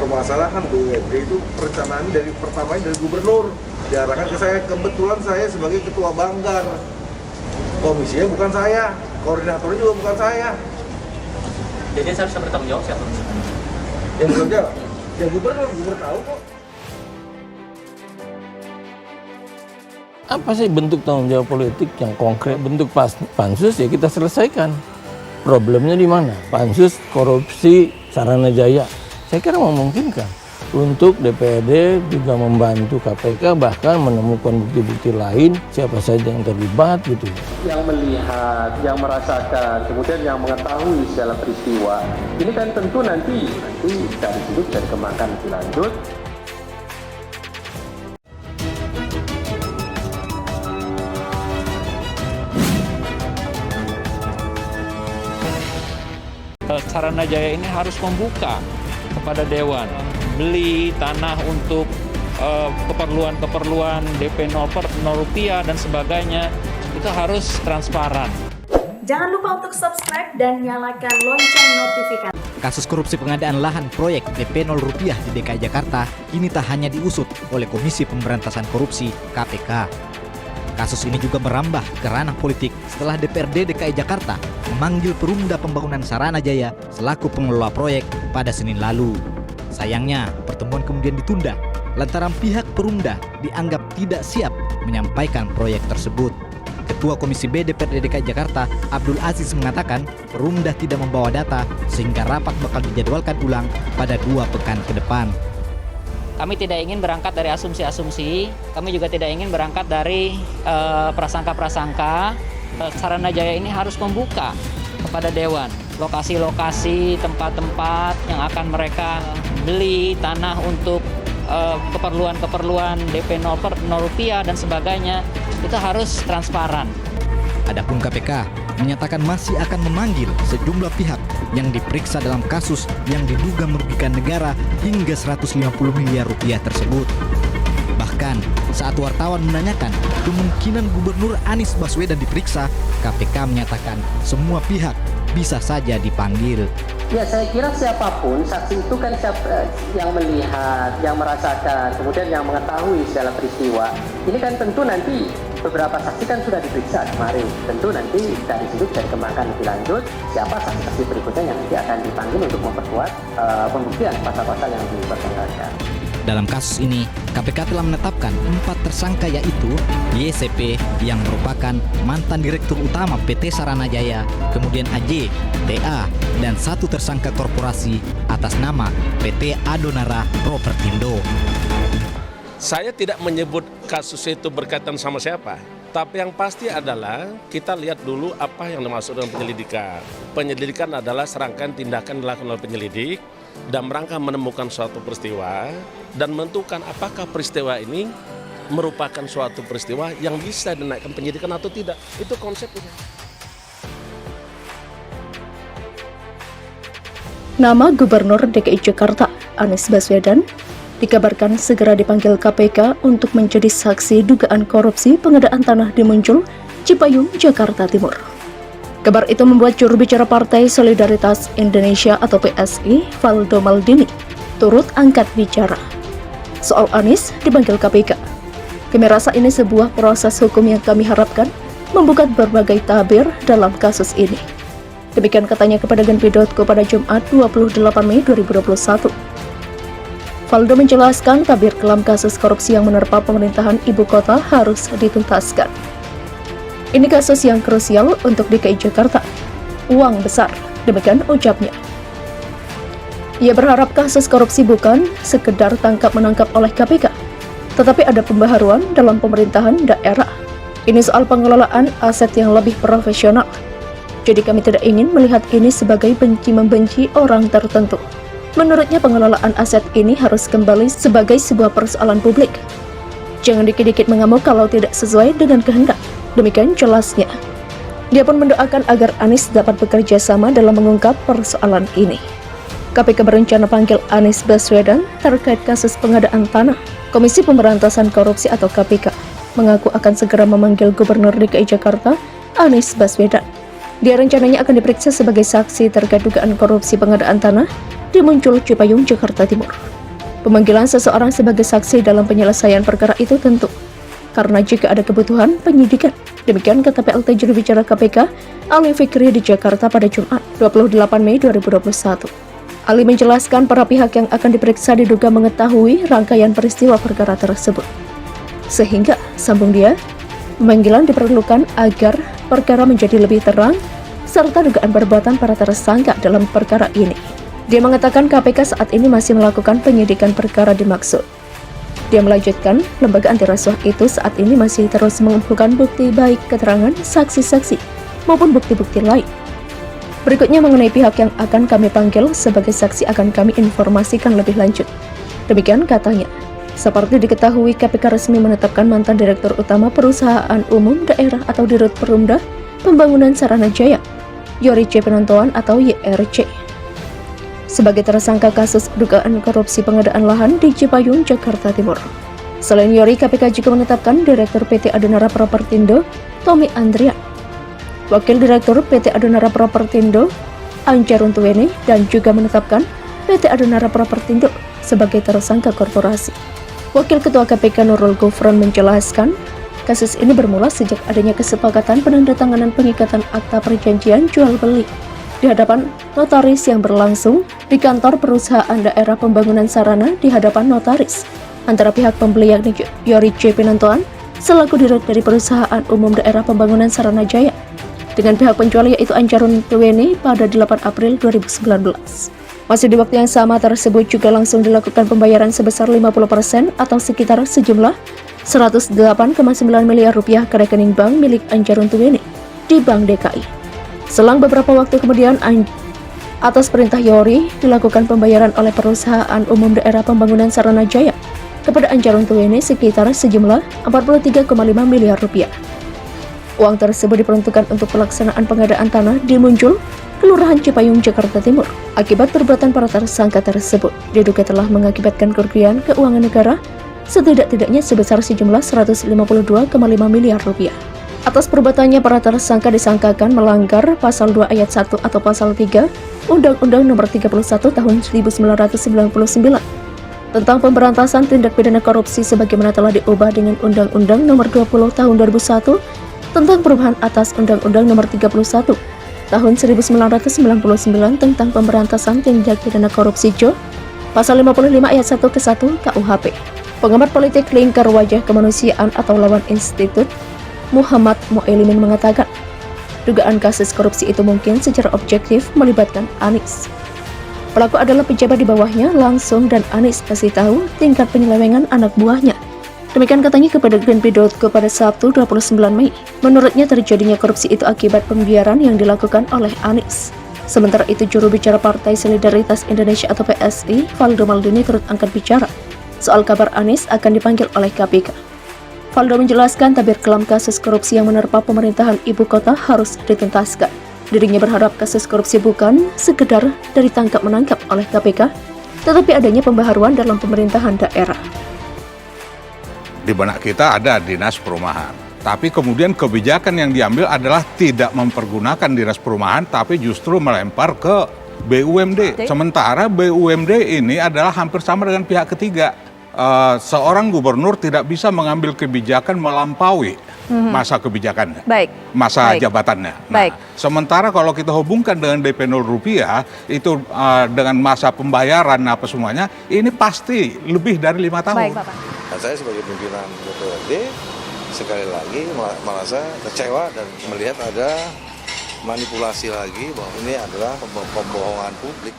permasalahan BUMD itu perencanaan dari pertamanya dari gubernur diarahkan ke saya. Kebetulan saya sebagai ketua Banggar, komisinya bukan saya, koordinatornya juga bukan saya. Jadi saya harus bertanggung jawab siapa? Yang bertanggung jawab, ya gubernur tahu kok. Apa sih bentuk tanggung jawab politik yang konkret? Bentuk pansus ya kita selesaikan. Problemnya di mana? Pansus korupsi Saranajaya. Saya kira memungkinkan untuk DPRD juga membantu KPK bahkan menemukan bukti-bukti lain siapa saja yang terlibat gitu. Yang melihat, yang merasakan, kemudian yang mengetahui segala peristiwa. Ini kan tentu nanti dari situ bisa dikembangkan lebih lanjut. Saranajaya ini harus membuka kepada Dewan beli tanah untuk keperluan DP 0 rupiah dan sebagainya, itu harus transparan. Jangan lupa untuk subscribe dan nyalakan lonceng notifikasi. Kasus korupsi pengadaan lahan proyek DP 0 rupiah di DKI Jakarta kini tak hanya diusut oleh Komisi Pemberantasan Korupsi KPK. Kasus ini juga merambah ke ranah politik setelah DPRD DKI Jakarta memanggil Perumda Pembangunan Saranajaya selaku pengelola proyek pada Senin lalu. Sayangnya, pertemuan kemudian ditunda lantaran pihak Perumda dianggap tidak siap menyampaikan proyek tersebut. Ketua Komisi B DPRD DKI Jakarta, Abdul Aziz mengatakan Perumda tidak membawa data sehingga rapat bakal dijadwalkan ulang pada 2 pekan ke depan. Kami tidak ingin berangkat dari asumsi-asumsi, kami juga tidak ingin berangkat dari prasangka-prasangka. Saranajaya ini harus membuka kepada Dewan lokasi-lokasi, tempat-tempat yang akan mereka beli tanah untuk keperluan DP 0 rupiah dan sebagainya, itu harus transparan. Adapun KPK menyatakan masih akan memanggil sejumlah pihak yang diperiksa dalam kasus yang diduga merugikan negara hingga 150 miliar rupiah tersebut. Bahkan saat wartawan menanyakan kemungkinan Gubernur Anies Baswedan diperiksa, KPK menyatakan semua pihak bisa saja dipanggil. Ya, saya kira siapapun, saksi itu kan yang melihat, yang merasakan, kemudian yang mengetahui segala peristiwa. Ini kan tentu nanti beberapa saksi kan sudah diperiksa kemarin. Tentu nanti dari situ bisa dikembangkan lebih lanjut siapa saksi-saksi berikutnya yang nanti akan dipanggil untuk memperkuat pembuktian pasal-pasal yang dipertengahkan. Dalam kasus ini, KPK telah menetapkan 4 tersangka yaitu YCP yang merupakan mantan Direktur Utama PT Saranajaya, kemudian AJ, TA, dan 1 tersangka korporasi atas nama PT Adonara Propertindo. Saya tidak menyebut kasus itu berkaitan sama siapa, tapi yang pasti adalah kita lihat dulu apa yang dimaksud dengan penyelidikan. Penyelidikan adalah serangkaian tindakan dilakukan oleh penyelidik dan merangka menemukan suatu peristiwa dan menentukan apakah peristiwa ini merupakan suatu peristiwa yang bisa dinaikkan penyidikan atau tidak. Itu konsepnya. Nama Gubernur DKI Jakarta, Anies Baswedan, dikabarkan segera dipanggil KPK untuk menjadi saksi dugaan korupsi pengadaan tanah di Muncul, Cipayung, Jakarta Timur. Kabar itu membuat juru bicara Partai Solidaritas Indonesia atau PSI, Valdo Maldini, turut angkat bicara soal Anies dipanggil KPK. Kami rasa ini sebuah proses hukum yang kami harapkan membuka berbagai tabir dalam kasus ini. Demikian katanya kepada Genpi.co pada Jumat 28 Mei 2021. Valdo menjelaskan tabir kelam kasus korupsi yang menerpa pemerintahan ibu kota harus dituntaskan. Ini kasus yang krusial untuk DKI Jakarta. Uang besar, demikian ucapnya. Ia berharap kasus korupsi bukan sekedar tangkap-menangkap oleh KPK, tetapi ada pembaharuan dalam pemerintahan daerah. Ini soal pengelolaan aset yang lebih profesional. Jadi kami tidak ingin melihat ini sebagai benci-membenci orang tertentu. Menurutnya pengelolaan aset ini harus kembali sebagai sebuah persoalan publik. Jangan dikit-dikit mengamuk kalau tidak sesuai dengan kehendak. Demikian jelasnya. Dia pun mendoakan agar Anies dapat bekerja sama dalam mengungkap persoalan ini. KPK berencana panggil Anies Baswedan terkait kasus pengadaan tanah. Komisi Pemberantasan Korupsi atau KPK mengaku akan segera memanggil Gubernur DKI Jakarta, Anies Baswedan. Dia rencananya akan diperiksa sebagai saksi terkait dugaan korupsi pengadaan tanah di Muncul, Cipayung, Jakarta Timur. Pemanggilan seseorang sebagai saksi dalam penyelesaian perkara itu tentu karena jika ada kebutuhan penyidikan. Demikian kata PLT juru bicara KPK, Ali Fikri di Jakarta pada Jumat 28 Mei 2021. Ali menjelaskan para pihak yang akan diperiksa diduga mengetahui rangkaian peristiwa perkara tersebut. Sehingga, sambung dia, pemanggilan diperlukan agar perkara menjadi lebih terang serta dugaan perbuatan para tersangka dalam perkara ini. Dia mengatakan KPK saat ini masih melakukan penyidikan perkara dimaksud. Dia melanjutkan, lembaga antirasuah itu saat ini masih terus mengumpulkan bukti baik keterangan saksi-saksi maupun bukti-bukti lain. Berikutnya mengenai pihak yang akan kami panggil sebagai saksi akan kami informasikan lebih lanjut. Demikian katanya. Seperti diketahui, KPK resmi menetapkan mantan Direktur Utama Perusahaan Umum Daerah atau Dirut Perumda Pembangunan Sarana Jaya, Yory C. Pinontoan atau YRC, sebagai tersangka kasus dugaan korupsi pengadaan lahan di Cipayung, Jakarta Timur. Selain Yory, KPK juga menetapkan Direktur PT Adonara Propertindo, Tommy Andrian, Wakil Direktur PT Adonara Propertindo, Anjarun Tuwene, dan juga menetapkan PT Adonara Propertindo sebagai tersangka korporasi. Wakil Ketua KPK Nurul Gufron menjelaskan, kasus ini bermula sejak adanya kesepakatan penandatanganan pengikatan akta perjanjian jual beli di hadapan notaris yang berlangsung di kantor perusahaan daerah pembangunan sarana di hadapan notaris antara pihak pembeli yakni Yory C. Pinontoan selaku dirut dari perusahaan umum daerah pembangunan Sarana Jaya dengan pihak penjual yaitu Anjarun Tuwene pada 8 April 2019. Masih di waktu yang sama tersebut juga langsung dilakukan pembayaran sebesar 50% atau sekitar sejumlah 108,9 miliar rupiah ke rekening bank milik Anjarun Tuwene di Bank DKI. Selang beberapa waktu kemudian, atas perintah Yory, dilakukan pembayaran oleh perusahaan umum daerah pembangunan Sarana Jaya kepada Anjarun Tuwene sekitar sejumlah 43,5 miliar rupiah. Uang tersebut diperuntukkan untuk pelaksanaan pengadaan tanah di Muncul, Kelurahan Cipayung, Jakarta Timur. Akibat perbuatan para tersangka tersebut, diduga telah mengakibatkan kerugian keuangan negara setidak-tidaknya sebesar sejumlah 152,5 miliar rupiah. Atas perbuatannya, para tersangka disangkakan melanggar Pasal 2 Ayat 1 atau Pasal 3 Undang-Undang Nomor 31 Tahun 1999 tentang pemberantasan tindak pidana korupsi sebagaimana telah diubah dengan Undang-Undang Nomor 20 Tahun 2001 tentang perubahan atas Undang-Undang Nomor 31 Tahun 1999 tentang pemberantasan tindak pidana korupsi (JO), Pasal 55 Ayat 1 ke 1 KUHP. Pengamat politik lingkar wajah kemanusiaan atau lawan institut Muhammad Mu'elimin mengatakan, dugaan kasus korupsi itu mungkin secara objektif melibatkan Anies. Pelaku adalah pejabat di bawahnya langsung dan Anies kasih tahu tingkat penyelewengan anak buahnya. Demikian katanya kepada Greenpeace.co pada Sabtu 29 Mei. Menurutnya terjadinya korupsi itu akibat pembiaran yang dilakukan oleh Anies. Sementara itu juru bicara Partai Solidaritas Indonesia atau PSI, Valdo Maldini turut angkat bicara soal kabar Anies akan dipanggil oleh KPK. Valdo menjelaskan tabir kelam kasus korupsi yang menerpa pemerintahan ibu kota harus dituntaskan. Dirinya berharap kasus korupsi bukan sekedar dari tangkap-menangkap oleh KPK, tetapi adanya pembaharuan dalam pemerintahan daerah. Di benak kita ada Dinas Perumahan, tapi kemudian kebijakan yang diambil adalah tidak mempergunakan Dinas Perumahan, tapi justru melempar ke BUMD. Sementara BUMD ini adalah hampir sama dengan pihak ketiga. Seorang gubernur tidak bisa mengambil kebijakan melampaui masa kebijakannya, masa jabatannya. Nah, sementara kalau kita hubungkan dengan DP 0 rupiah, itu dengan masa pembayaran apa semuanya, ini pasti lebih dari 5 tahun. Nah, saya sebagai pimpinan DPRD sekali lagi merasa kecewa dan melihat ada manipulasi lagi bahwa ini adalah pembohongan publik.